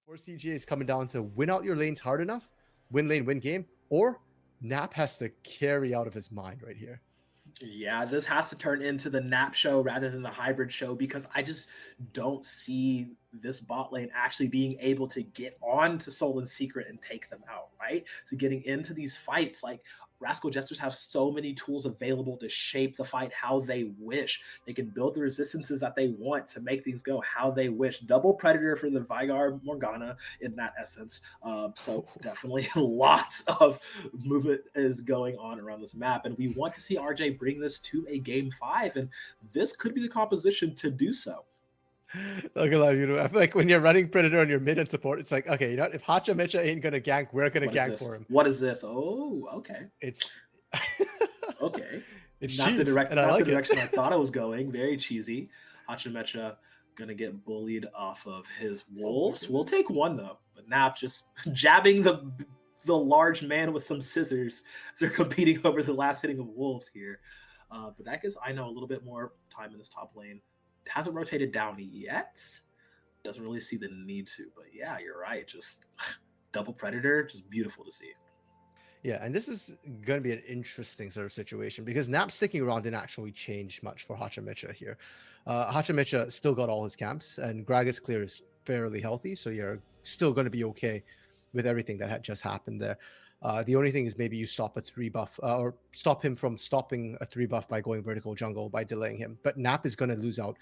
For CGA is coming down to win out your lanes hard enough, win lane, win game, or Nap has to carry out of his mind right here. Yeah, this has to turn into the nap show rather than the hybrid show because I just don't see this bot lane actually being able to get on to Soul and Secret and take them out, right? So getting into these fights, like Rascal Jesters have so many tools available to shape the fight how they wish. They can build the resistances that they want to make things go how they wish. Double Predator for the Vigar Morgana in that essence. So definitely lots of movement is going on around this map. And we want to see RJ bring this to a game 5. And this could be the composition to do so. Look at that, you know. I feel like when you're running Predator on your mid and support, it's like, okay, you know what? If Hacha Mecha ain't gonna gank, we're gonna gank for him. What is this? Oh, okay. It's okay. It's not cheese, the direction I thought I was going. Very cheesy. Hacha Mecha gonna get bullied off of his wolves. We'll take one though, but Nap just jabbing the large man with some scissors as they're competing over the last hitting of wolves here. But that gives I know a little bit more time in this top lane. Hasn't rotated down yet. Doesn't really see the need to, but yeah, you're right. Just double Predator, just beautiful to see. Yeah, and this is going to be an interesting sort of situation because Nap sticking around didn't actually change much for Hacha Mecha here. Hacha Mecha still got all his camps, and Gragas Clear is fairly healthy, so you're still going to be okay with everything that had just happened there. The only thing is maybe you stop a 3 buff or stop him from stopping a 3 buff by going vertical jungle by delaying him. But Nap is going to lose out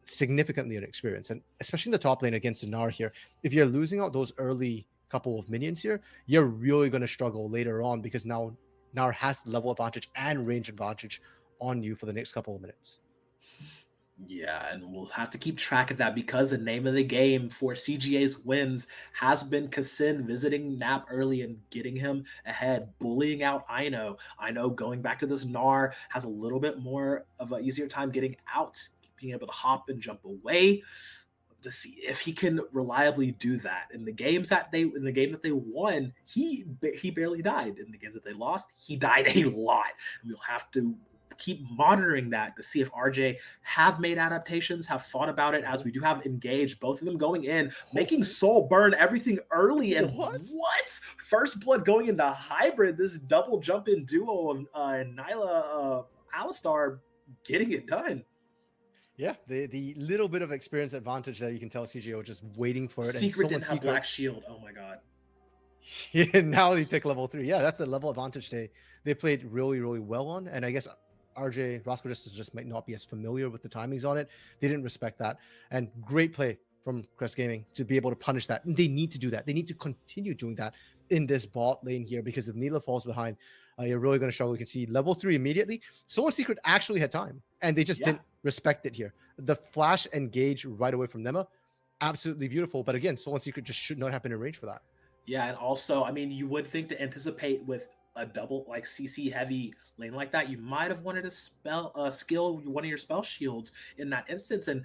significantly in experience, and especially in the top lane against Nar here. If you're losing out those early couple of minions here, you're really going to struggle later on because now Nar has level advantage and range advantage on you for the next couple of minutes. Yeah, and we'll have to keep track of that because the name of the game for CGA's wins has been Kassin visiting Nap early and getting him ahead, bullying out Ino. Ino going back to this Gnar has a little bit more of an easier time getting out, being able to hop and jump away. To see if he can reliably do that in the games that they won, he barely died. In the games that they lost, he died a lot. And we'll have to keep monitoring that to see if RJ have made adaptations, have thought about it, as we do have engaged both of them going in, making Soul burn everything early. And what? First blood going into hybrid, this double jump in duo of Nyla Alistar getting it done. Yeah, the little bit of experience advantage that you can tell CGO just waiting for it. Secret didn't have Black Shield. Oh my god. Yeah, now they take level 3. Yeah, that's a level advantage they played really, really well on. And I guess RJ, Rascal Jester just might not be as familiar with the timings on it. They didn't respect that. And great play from Crest Gaming to be able to punish that. And they need to do that. They need to continue doing that in this bot lane here, because if Neela falls behind, you're really going to struggle. You can see level 3 immediately. Soul Secret actually had time, and they just didn't respect it here. The flash engage right away from Nema, absolutely beautiful. But again, Soul Secret just should not have been in range for that. Yeah, and also, I mean, you would think to anticipate with a double like CC heavy lane like that, you might have wanted to skill one of your spell shields in that instance. And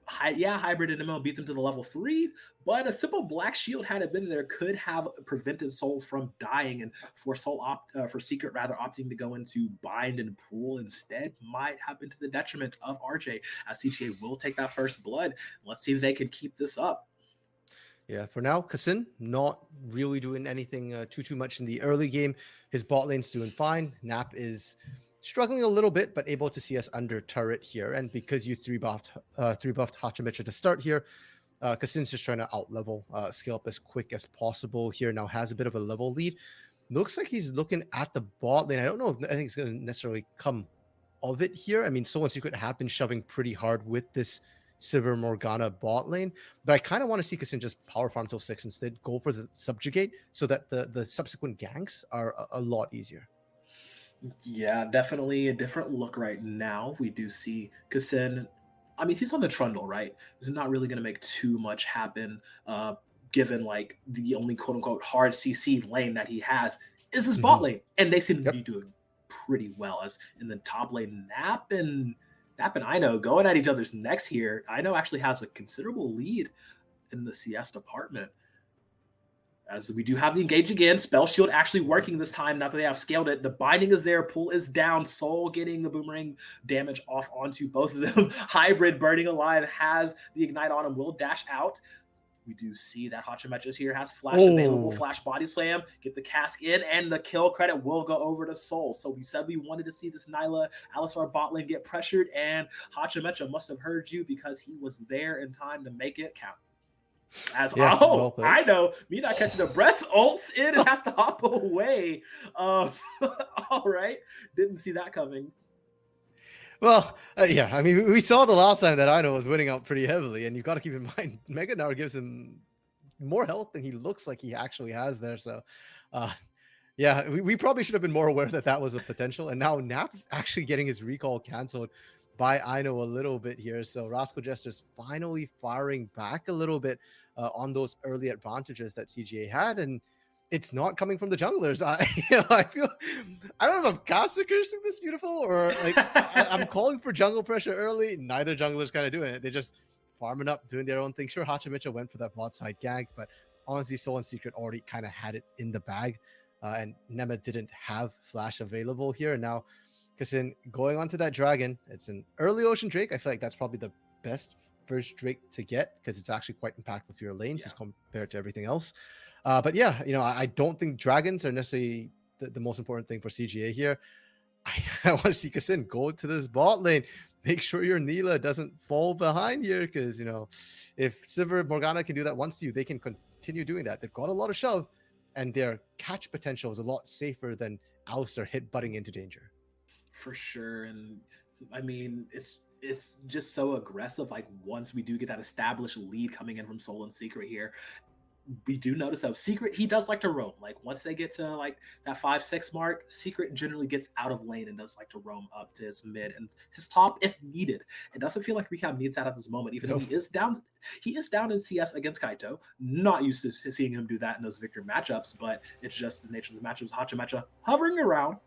hybrid and ML beat them to the level 3, but a simple black shield had it been there could have prevented Soul from dying, and for for Secret rather opting to go into bind and pool instead might have been to the detriment of RJ, as CGA will take that first blood. Let's see if they can keep this up. Yeah, for now, Kassin not really doing anything too much in the early game. His bot lane's doing fine. Nap is struggling a little bit, but able to see us under turret here. And because you 3-buffed Hacha Mecha to start here, Kassin's just trying to out-level, scale up as quick as possible here. Now has a bit of a level lead. Looks like he's looking at the bot lane. I don't know if I think it's going to necessarily come of it here. I mean, Soul and Secret have been shoving pretty hard with this Silver Morgana bot lane, but I kind of want to see Kassin just power farm till 6 instead, go for the subjugate so that the subsequent ganks are a lot easier. Yeah, definitely a different look right now. We do see Kassin. I mean, he's on the Trundle, right? He's not really going to make too much happen, given like the only quote unquote hard CC lane that he has is his bot lane, and they seem to be doing pretty well. As in the top lane, Nap and Ino going at each other's necks here. Ino actually has a considerable lead in the CS department. As we do have the engage again, Spell Shield actually working this time, now that they have scaled it. The binding is there, pull is down, Soul getting the boomerang damage off onto both of them. Hybrid burning alive, has the ignite on him, will dash out. We do see that Hachimetres here has flash available, Oh, flash body slam, get the cask in, and the kill credit will go over to Soul. So we said we wanted to see this Nyla Alistar bot lane get pressured, and Hachimetra must have heard you because he was there in time to make it count. As yeah, well played. I know, me not catching the breath, ults in and has to hop away. All right, didn't see that coming. Well, yeah, I mean, we saw the last time that Ino was winning out pretty heavily, and you've got to keep in mind, Mega Gnar gives him more health than he looks like he actually has there. So, yeah, we probably should have been more aware that that was a potential. And now Nap's actually getting his recall canceled by Ino a little bit here. So Rascal Jester's finally firing back a little bit on those early advantages that CGA had. And it's not coming from the junglers. I feel, I don't know if I'm caster cursing this beautiful or like I'm calling for jungle pressure early. Neither jungler's kind of doing it. They're just farming up, doing their own thing. Sure, Hachimecha went for that bot side gank, but honestly, Soul and Secret already kind of had it in the bag. And Nema didn't have flash available here. And now, Kassin going on to that dragon, it's an early ocean Drake. I feel like that's probably the best first Drake to get because it's actually quite impactful for your lanes as compared to everything else. But yeah, I don't think dragons are necessarily the most important thing for CGA here. I want to see Kassin go to this bot lane. Make sure your Neela doesn't fall behind here because, if Sivir Morgana can do that once to you, they can continue doing that. They've got a lot of shove, and their catch potential is a lot safer than Alistar hit butting into danger. For sure. And I mean, it's just so aggressive. Like once we do get that established lead coming in from Soul and Secret here, we do notice though Secret, he does like to roam. Like once they get to like that 5-6 mark, Secret generally gets out of lane and does like to roam up to his mid and his top if needed. It doesn't feel like Recap needs that at this moment, even though he is down in CS against Kaito. Not used to seeing him do that in those victor matchups, but it's just the nature of the matchups. Hachimecha hovering around.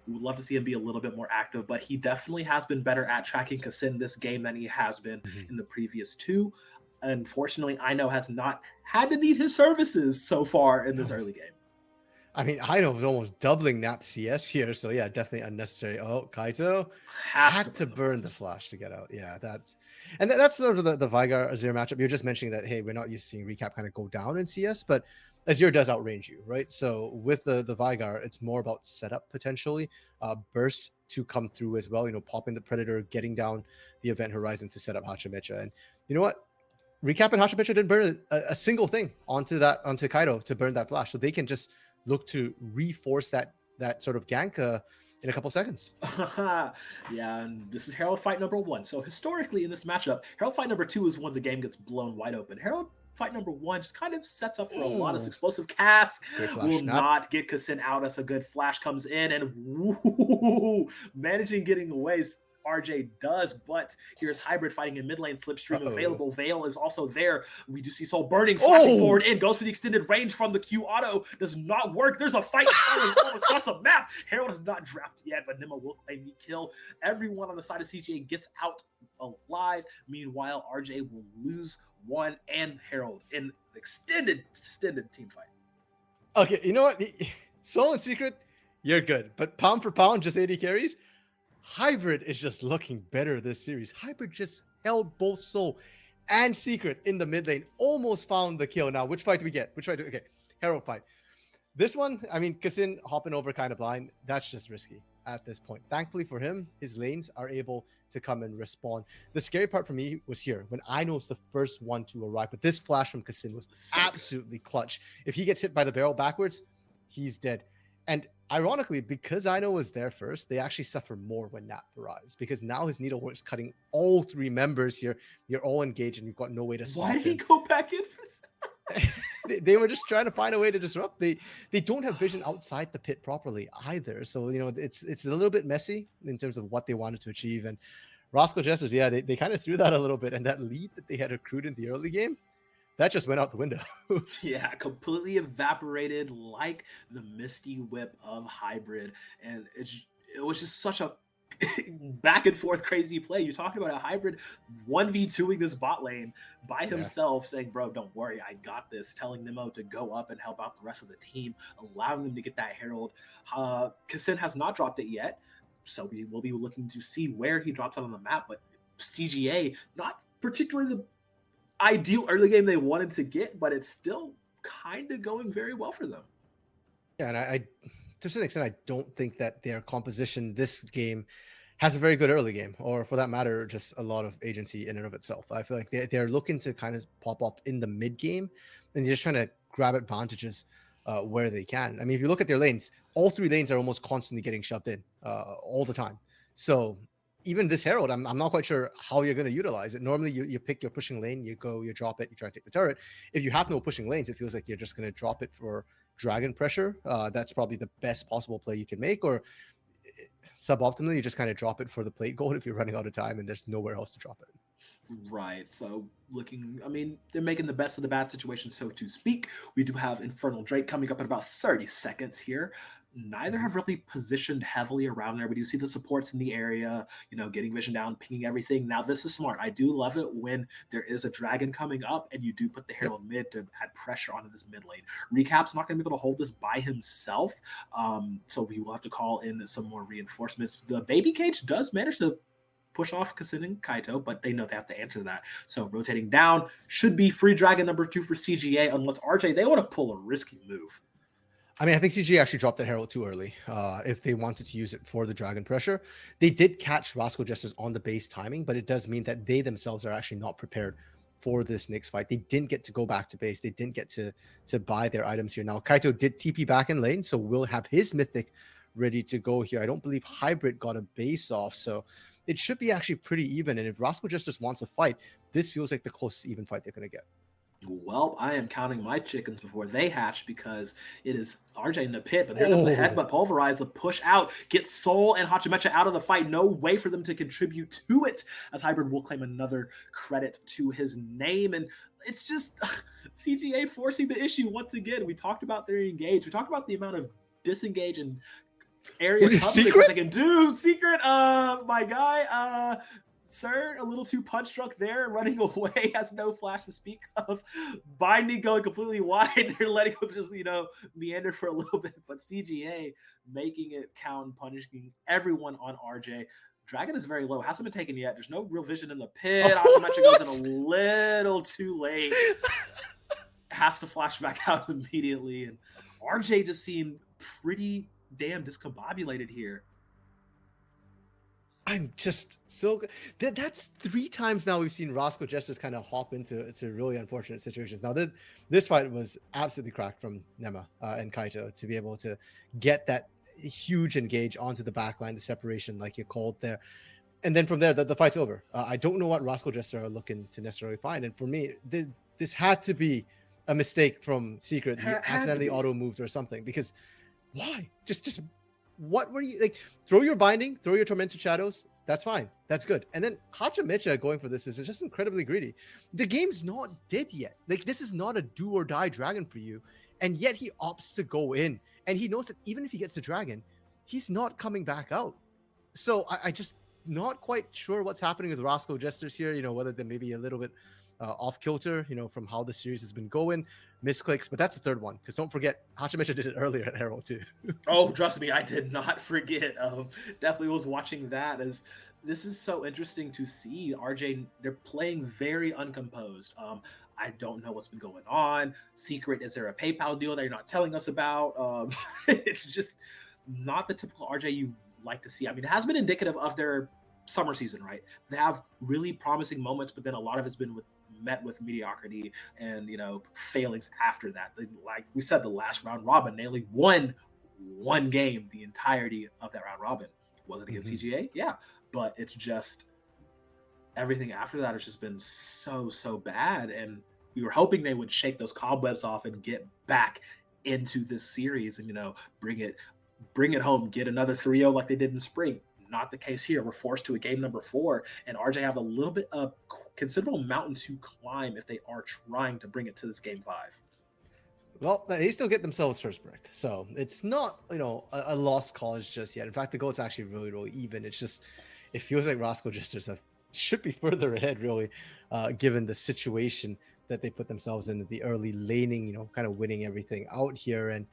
We would love to see him be a little bit more active, but he definitely has been better at tracking Kassin this game than he has been in the previous two. Unfortunately, Ino has not had to need his services so far in this early game. I mean, Ino was almost doubling Nap CS here, so yeah, definitely unnecessary. Oh, Kaito had to burn the flash to get out. Yeah, that's sort of the Veigar Azir matchup. You're just mentioning that, hey, we're not used to seeing Recap kind of go down in CS, but Azir does outrange you, right? So with the Veigar, it's more about setup potentially, burst to come through as well. Popping the Predator, getting down the event horizon to set up Hachimecha, and you know what? Recap and Hachimecha didn't burn a single thing onto Kaito to burn that flash, so they can just look to reforce that sort of gank in a couple seconds. Yeah, and this is Herald fight number 1. So historically in this matchup, Herald fight number 2 is when the game gets blown wide open. Herald fight number 1 just kind of sets up for a lot of explosive casts. Will not get Kassin out as a good flash comes in and managing getting away. RJ does, but here's Hybrid fighting in mid lane, Slipstream available. Veil is also there. We do see Soul burning, flashing forward in, goes for the extended range from the Q auto. Does not work. There's a fight all across the map. Herald has not dropped yet, but Nima will claim the kill. Everyone on the side of CGA gets out alive. Meanwhile, RJ will lose one and Herald in extended team fight. Okay, you know what? Soul and Secret, you're good. But pound for pound, just 80 carries. Hybrid is just looking better this series. Hybrid just held both Soul and Secret in the mid lane. Almost found the kill. Now, which fight do we get? Okay, Herald fight. This one, I mean, Kassin hopping over kind of blind. That's just risky at this point. Thankfully for him, his lanes are able to come and respawn. The scary part for me was here when Ino's the first one to arrive. But this flash from Kassin was absolutely clutch. If he gets hit by the barrel backwards, he's dead. And ironically, because Ino was there first, they actually suffer more when Nap arrives because now his needlework's cutting all 3 members here. You're all engaged and you've got no way to stop Why did he go back in for that? They were just trying to find a way to disrupt. They don't have vision outside the pit properly either. So, it's a little bit messy in terms of what they wanted to achieve. And Rascal Jesters, yeah, they kind of threw that a little bit. And that lead that they had accrued in the early game, that just went out the window. Yeah, completely evaporated like the Misty Whip of Hybrid. And it was just such a back and forth crazy play. You're talking about a Hybrid 1v2ing this bot lane by himself, saying, bro, don't worry, I got this. Telling Nemo to go up and help out the rest of the team, allowing them to get that Herald. Kassin has not dropped it yet, so we will be looking to see where he drops it on the map. But CGA, not particularly ideal early game they wanted to get, but it's still kind of going very well for them. Yeah, and I to some extent, I don't think that their composition this game has a very good early game, or for that matter, just a lot of agency in and of itself. I feel like they're looking to kind of pop off in the mid game, and they're just trying to grab advantages where they can. I mean, if you look at their lanes, all three lanes are almost constantly getting shoved in all the time. So even this Herald, I'm not quite sure how you're going to utilize it. Normally, you pick your pushing lane, you go, you drop it, you try to take the turret. If you have no pushing lanes, it feels like you're just going to drop it for dragon pressure. That's probably the best possible play you can make, or suboptimally, you just kind of drop it for the plate gold if you're running out of time and there's nowhere else to drop it. Right. So I mean, they're making the best of the bad situation, so to speak. We do have Infernal Drake coming up in about 30 seconds here. Neither Mhm. have really positioned heavily around there. We do see the supports in the area, getting vision down, pinging everything. Now, this is smart. I do love it when there is a dragon coming up and you do put the Yep. Herald mid to add pressure onto this mid lane. Recap's not going to be able to hold this by himself. So we will have to call in some more reinforcements. The baby cage does manage to push off Kassin and Kaito, but they know they have to answer that. So rotating down should be free dragon number 2 for CGA, unless RJ, they want to pull a risky move. I mean, I think CG actually dropped that Herald too early. If they wanted to use it for the dragon pressure, they did catch Rascal Jesters on the base timing, but it does mean that they themselves are actually not prepared for this next fight. They didn't get to go back to base. They didn't get to buy their items here. Now Kaito did TP back in lane, so we'll have his mythic ready to go here. I don't believe Hybrid got a base off, so it should be actually pretty even. And if Rascal Jesters wants a fight, this feels like the closest even fight they're going to get. Well, I am counting my chickens before they hatch because it is RJ in the pit, but here comes the Oh, headbutt pulverize, the push out, get Soul and Hachimecha out of the fight. No way for them to contribute to it, as Hybrid will claim another credit to his name. And it's just CGA forcing the issue once again. We talked about their engage. We talked about the amount of disengage and area coverage that they can do. Secret, my guy, sir, a little too punch drunk there, running away, has no flash to speak of. Binding going completely wide. They're letting him just, meander for a little bit. But CGA making it count and punishing everyone on RJ. Dragon is very low. Hasn't been taken yet. There's no real vision in the pit. Optometric goes in a little too late. Has to flash back out immediately. And RJ just seemed pretty damn discombobulated here. I'm just so that's three times now we've seen Roscoe Jesters kind of hop into really unfortunate situations. Now this fight was absolutely cracked from Nema and Kaito to be able to get that huge engage onto the backline, the separation like you called there, and then from there the fight's over. I don't know what Roscoe Jester are looking to necessarily find, and for me this had to be a mistake from Secret. He accidentally auto moved or something, because why? Just what were you like? Throw your binding, throw your tormented shadows. That's fine. That's good. And then Hachimecha going for this is just incredibly greedy. The game's not dead yet. Like, this is not a do or die dragon for you. And yet he opts to go in. And he knows that even if he gets the dragon, he's not coming back out. So I just not quite sure what's happening with Roscoe Jesters here, whether they may be a little bit off kilter, from how the series has been going, misclicks, but that's the third one. Because don't forget, Hachimecha did it earlier at Herald too. Oh, trust me, I did not forget. Definitely was watching that, as this is so interesting to see. RJ, they're playing very uncomposed. I don't know what's been going on. Secret, is there a PayPal deal that you're not telling us about? It's just not the typical RJ you like to see. I mean, it has been indicative of their summer season, right? They have really promising moments, but then a lot of it's been met with mediocrity and failings after that. Like we said, the last round robin, they only won one game the entirety of that round robin. Was it against CGA? Yeah, but it's just everything after that has just been so bad, and we were hoping they would shake those cobwebs off and get back into this series and bring it home, get another 3-0 like they did in spring. Not the case here. We're forced to a game number 4, and RJ have a little bit of considerable mountain to climb if they are trying to bring it to this game 5. Well, they still get themselves first brick, so it's not a lost cause just yet. In fact, the goal's actually really even. It's just it feels like Roscoe Jesters should be further ahead, really, given the situation that they put themselves in, the early laning, kind of winning everything out here. And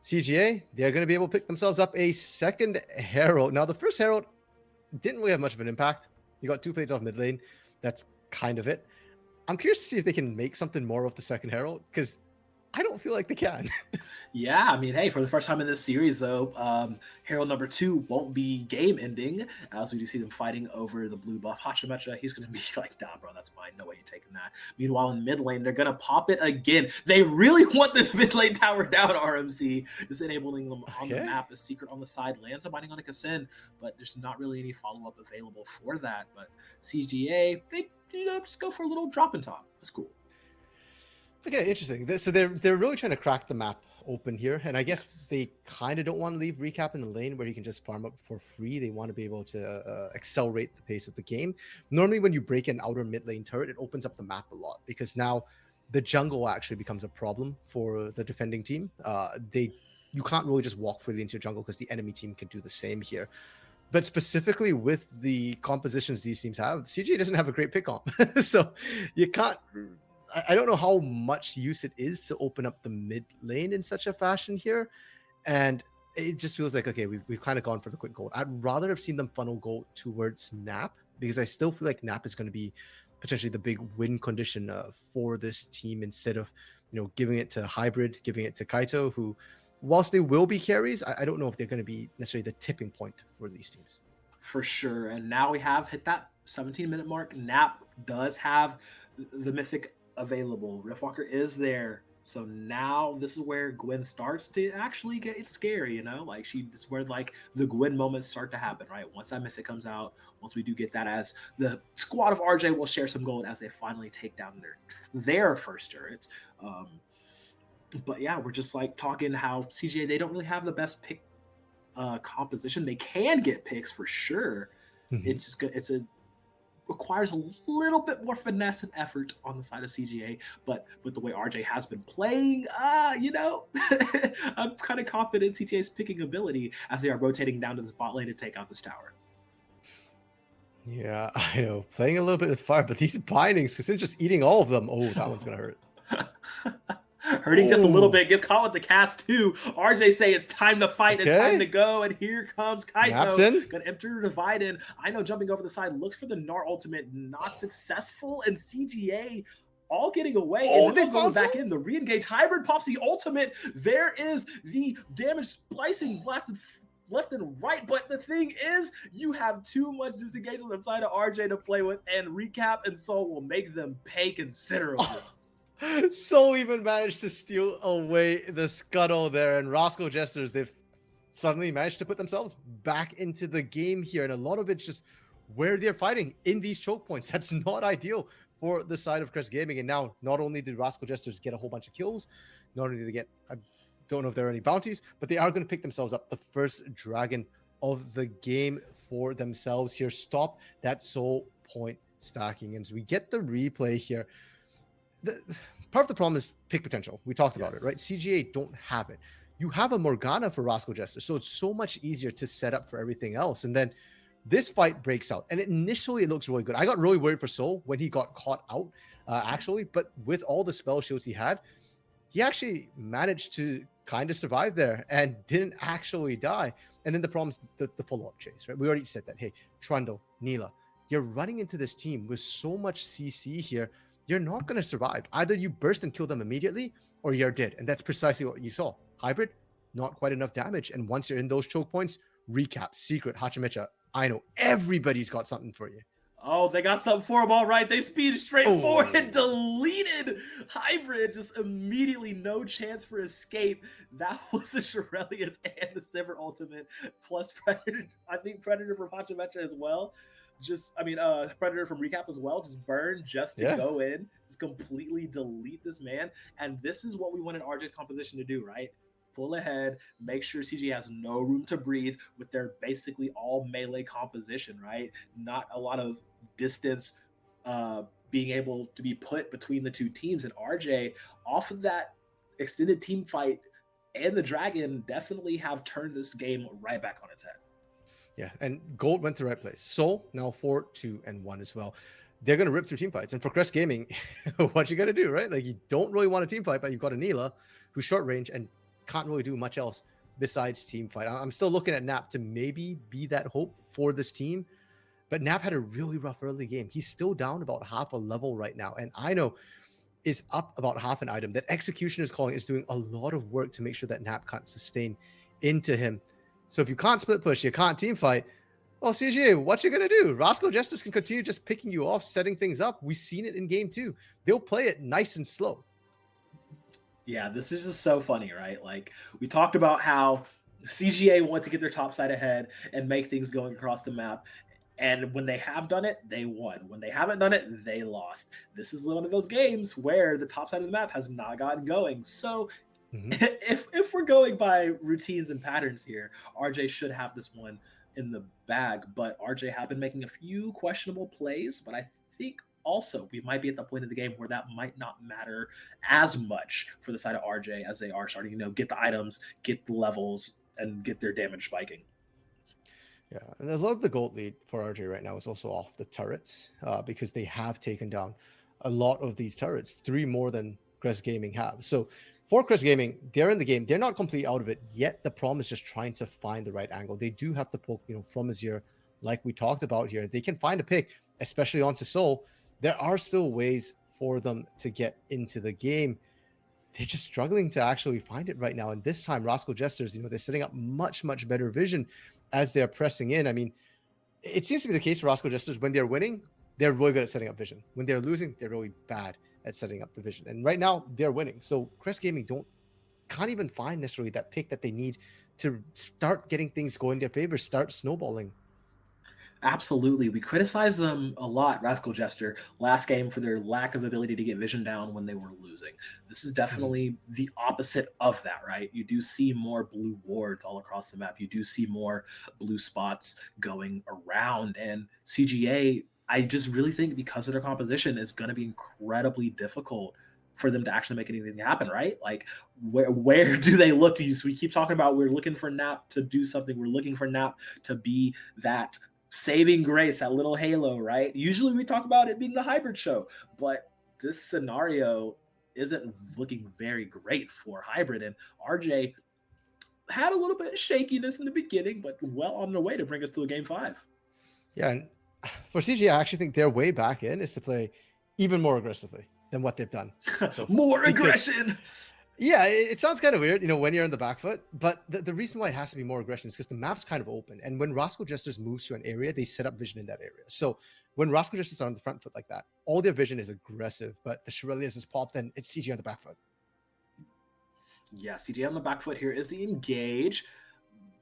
CGA, they're going to be able to pick themselves up a second Herald. Now, the first Herald didn't really have much of an impact. You got 2 plates off mid lane. That's kind of it. I'm curious to see if they can make something more of the second Herald, because I don't feel like they can. Yeah, I mean, hey, for the first time in this series, though, Herald number 2 won't be game ending, as we do see them fighting over the blue buff. Hachimecha, he's going to be like, nah, bro, that's mine. No way you're taking that. Meanwhile, in mid lane, they're going to pop it again. They really want this mid lane tower down, RMC, just enabling them on the Okay. map. A secret on the side lands a mining on a Kassin, but there's not really any follow up available for that. But CGA, they just go for a little drop in top. That's cool. Okay, interesting. So they're really trying to crack the map open here, and I guess Yes. they kind of don't want to leave Recap in the lane where he can just farm up for free. They want to be able to accelerate the pace of the game. Normally, when you break an outer mid lane turret, it opens up the map a lot, because now the jungle actually becomes a problem for the defending team. You can't really just walk freely into your jungle, because the enemy team can do the same here. But specifically with the compositions these teams have, CJ doesn't have a great pick on. So you can't. I don't know how much use it is to open up the mid lane in such a fashion here. And it just feels like, okay, we've kind of gone for the quick gold. I'd rather have seen them funnel gold towards Nap, because I still feel like Nap is going to be potentially the big win condition for this team, instead of, giving it to Hybrid, giving it to Kaito, who, whilst they will be carries, I don't know if they're going to be necessarily the tipping point for these teams. For sure. And now we have hit that 17-minute mark. Nap does have the mythic available. Riftwalker is there. So now this is where Gwen starts to actually get scary, Like this is where like the Gwen moments start to happen, right? Once that mythic comes out, once we do get that, as the squad of RJ will share some gold as they finally take down their first turrets. But yeah, we're just like talking how CGA, they don't really have the best pick composition. They can get picks for sure. Mm-hmm. It's just good. Requires a little bit more finesse and effort on the side of CGA, but with the way RJ has been playing, I'm kind of confident CGA's picking ability as they are rotating down to the bot lane to take out this tower. Yeah, I know. Playing a little bit with fire, but these bindings, because they're just eating all of them. Oh, that one's going to hurt. Hurting just a little bit. Gets caught with the cast too. RJ say it's time to fight. Okay. It's time to go. And here comes Kaito. Gonna enter divide in. I know, jumping over the side, looks for the Gnar ultimate. Not successful. And CGA all getting away. Oh, and they going back in. The re-engage hybrid pops the ultimate. There is the damage splicing left and right, but the thing is, you have too much disengagement on the side of RJ to play with, and Recap and Soul will make them pay considerably. Soul even managed to steal away the scuttle there, and Rascal Jesters, they've suddenly managed to put themselves back into the game here, and a lot of it's just where they're fighting in these choke points. That's not ideal for the side of Crest Gaming. And now, not only did Rascal Jesters get a whole bunch of kills, not only did they get, I don't know if there are any bounties, but they are going to pick themselves up the first dragon of the game for themselves here. Stop that soul point stacking. And so we get the replay here. Part of the problem is pick potential. We talked about it, right? CGA don't have it. You have a Morgana for Rascal Jester, so it's so much easier to set up for everything else. And then this fight breaks out, and initially it looks really good. I got really worried for Soul when he got caught out, actually, but with all the spell shields he had, he actually managed to kind of survive there and didn't actually die. And then the problem is the follow-up chase, right? We already said that. Hey, Trundle, Neela, you're running into this team with so much CC here. You're not going to survive. Either you burst and kill them immediately, or you're dead. And that's precisely what you saw. Hybrid, not quite enough damage. And once you're in those choke points, Recap, Secret, Hachimecha, I know everybody's got something for you. Oh, they got something for him, all right. They speed straight forward and deleted Hybrid. Just immediately no chance for escape. That was the Shirelius and the Sivir ultimate, plus Predator. I think Predator from Hachimecha as well. Predator from Recap as well. Just burn just to go in. Just completely delete this man. And this is what we wanted RJ's composition to do, right? Pull ahead, make sure CG has no room to breathe with their basically all melee composition, right? Not a lot of distance being able to be put between the two teams. And RJ, off of that extended team fight and the Dragon, definitely have turned this game right back on its head. Yeah, and gold went to the right place. Soul now 4-2-1 as well. They're going to rip through team fights. And for Crest Gaming, what you got to do, right? Like, you don't really want a team fight, but you've got a Neela who's short range and can't really do much else besides team fight. I'm still looking at Nap to maybe be that hope for this team. But Nap had a really rough early game. He's still down about half a level right now. And I know is up about half an item. That Execution is calling is doing a lot of work to make sure that Nap can't sustain into him. So if you can't split push, you can't team fight, well, CGA, what you gonna do? Rascal Jesters can continue just picking you off, setting things up. We've seen it in game 2. They'll play it nice and slow. Yeah, this is just so funny, right? Like we talked about how CGA want to get their top side ahead and make things going across the map. And when they have done it, they won. When they haven't done it, they lost. This is one of those games where the top side of the map has not gotten going. So if we're going by routines and patterns here, RJ should have this one in the bag. But RJ have been making a few questionable plays, but I think also we might be at the point of the game where that might not matter as much for the side of RJ as they are starting to get the items, get the levels, and get their damage spiking. Yeah, and a lot of the gold lead for RJ right now is also off the turrets because they have taken down a lot of these turrets, 3 more than Crest Gaming have. So for Crest Gaming, they're in the game. They're not completely out of it yet. The problem is just trying to find the right angle. They do have to poke, from Azir, like we talked about here. They can find a pick, especially onto Soul. There are still ways for them to get into the game. They're just struggling to actually find it right now. And this time, Rascal Jesters, they're setting up much, much better vision as they're pressing in. I mean, it seems to be the case for Rascal Jesters. When they're winning, they're really good at setting up vision. When they're losing, they're really bad at setting up the vision. And right now, they're winning. So Crest Gaming can't even find necessarily that pick that they need to start getting things going in their favor, start snowballing. Absolutely. We criticized them a lot, Rascal Jester, last game for their lack of ability to get vision down when they were losing. This is definitely the opposite of that, right? You do see more blue wards all across the map. You do see more blue spots going around. And CGA, I just really think because of their composition, is going to be incredibly difficult for them to actually make anything happen, right? Like where do they look to you? So we keep talking about we're looking for Nap to do something. We're looking for Nap to be that saving grace, that little halo, right? Usually we talk about it being the hybrid show, but this scenario isn't looking very great for hybrid. And RJ had a little bit of shakiness in the beginning, but well on their way to bring us to a game 5. Yeah, and for CG, I actually think their way back in is to play even more aggressively than what they've done. So more aggression. Yeah, it sounds kind of weird, when you're in the back foot, but the reason why it has to be more aggression is because the map's kind of open. And when Rascal Jesters moves to an area, they set up vision in that area. So when Rascal Jesters are on the front foot like that, all their vision is aggressive, but the Shirelius is popped, and it's CG on the back foot. Yeah, CG on the back foot here is the engage.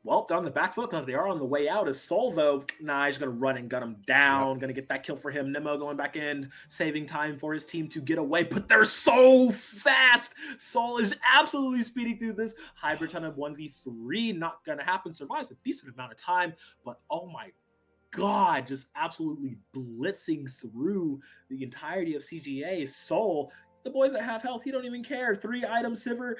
Well, they're on the back foot because they are on the way out. As Soul, though, he's going to run and gun him down. Going to get that kill for him. Nemo going back in, saving time for his team to get away. But they're so fast. Soul is absolutely speeding through this. Hybrid ton of 1v3. Not going to happen. Survives a decent amount of time. But oh my God, just absolutely blitzing through the entirety of CGA. Soul, the boys that have health, he don't even care. 3-item Sivir,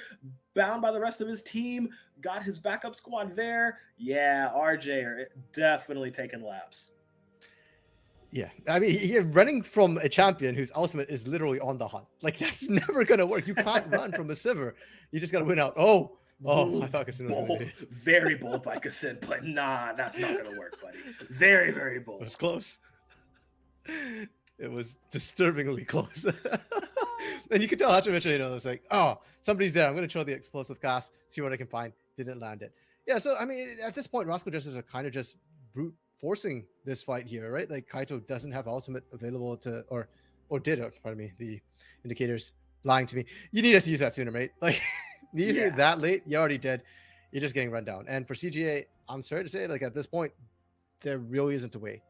bound by the rest of his team, got his backup squad there. Yeah, RJ are definitely taking laps. Yeah, I mean, running from a champion whose ultimate is literally on the hunt, like that's never gonna work. You can't run from a Sivir. You just gotta win out. Oh, I thought Kassin was bold, very bold by Kassin, but nah, that's not gonna work, buddy. Very, very bold. It was close. It was disturbingly close. And you could tell Hachimicha, it's like, oh, somebody's there. I'm going to throw the explosive cast, see what I can find. Didn't land it. Yeah, so, I mean, at this point, Rascal Jesters are kind of just brute forcing this fight here, right? Like, Kaito doesn't have ultimate available to, or did, pardon me, the indicator's lying to me. You needed to use that sooner, mate. Like, using it that late, you already did. You're just getting run down. And for CGA, I'm sorry to say, like, at this point, there really isn't a way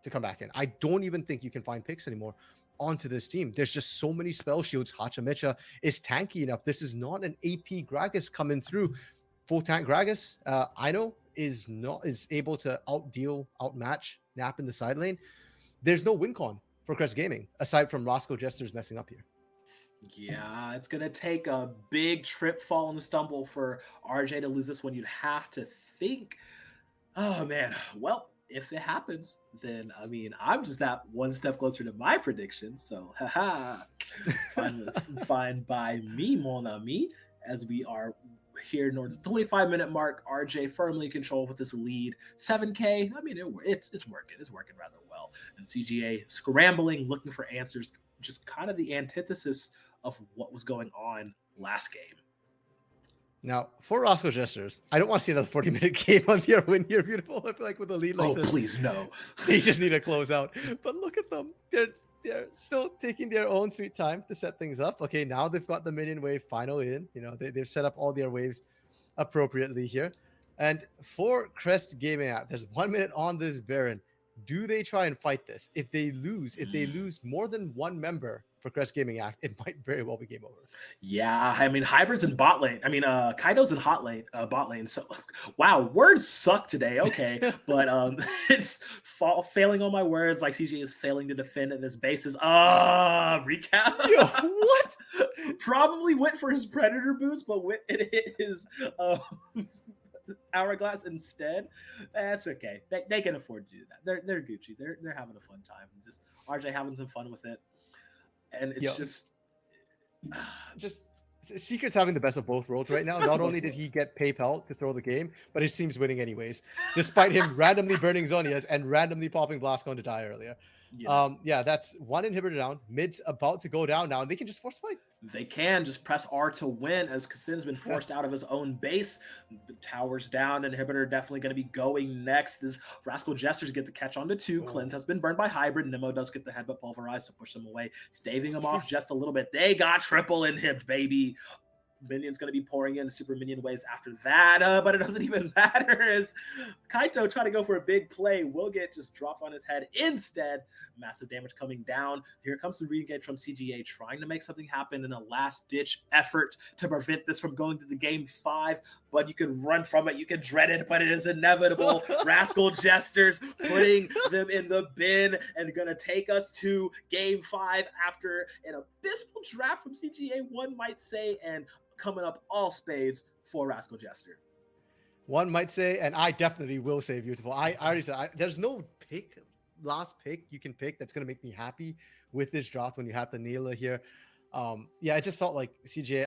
to come back in. I don't even think you can find picks anymore onto this team. There's just so many spell shields. Hachimicha is tanky enough. This is not an AP Gragas coming through. Full tank Gragas, I know is able to outmatch Nap in the side lane. There's no win con for Crest Gaming aside from Rascal Jesters messing up here. Yeah, it's going to take a big trip, fall, and stumble for RJ to lose this one. You'd have to think. Oh, man. Well, if it happens, then I mean, I'm just that one step closer to my prediction. So, fine by me, mon ami, as we are here towards the 25-minute mark. RJ firmly in control with this lead. 7K. I mean, it's working. It's working rather well. And CGA scrambling, looking for answers. Just kind of the antithesis of what was going on last game. Now, for Rascal Jesters, I don't want to see another 40-minute game on your win here, beautiful. I feel like with a lead like this, Please, no. they just need to close out. But look at them. They're still taking their own sweet time to set things up. Okay, now they've got the minion wave finally in. You know, they've set up all their waves appropriately here. And for Crest Gaming App, there's 1 minute on this Baron. Do they try and fight this? If they lose more than one member for Crest Gaming Act, it might very well be game over. Yeah, I mean, Hybrid's in bot lane. I mean, Kaido's in bot lane. So, wow, words suck today. Okay, but it's failing on my words. Like CJ is failing to defend at this basis. Recap. Yo, what? Probably went for his Predator boots, but went and hit his Hourglass instead. That's okay. They can afford to do that. They're Gucci. They're having a fun time. Just RJ having some fun with it, and it's just Secret's having the best of both worlds right now. Not only did he get PayPal to throw the game, but his team's winning anyways, despite him randomly burning Zonias and randomly popping Blastcon to die earlier. Yeah, that's one inhibitor down. Mid's about to go down now, and they can just force fight. They can just press R to win, as Kassin's been forced out of his own base. The tower's down. Inhibitor definitely going to be going next as Rascal Jesters get the catch onto 2. Cleanse has been burned by Hybrid. Nemo does get the headbutt pulverized to push them away, staving them off just a little bit. They got triple inhib, baby. Minion's going to be pouring in super minion waves after that, but it doesn't even matter as Kaito trying to go for a big play will get just dropped on his head instead. Massive damage coming down. Here comes the re-engage from CGA trying to make something happen in a last-ditch effort to prevent this from going to the game 5, but you can run from it. You can dread it, but it is inevitable. Rascal Jesters putting them in the bin and going to take us to game 5 after an abysmal draft from CGA, one might say, and coming up all spades for Rascal Jester. One might say, and I definitely will say beautiful. I already said there's no last pick you can pick that's going to make me happy with this draft when you have the Neela here. Yeah, it just felt like CJ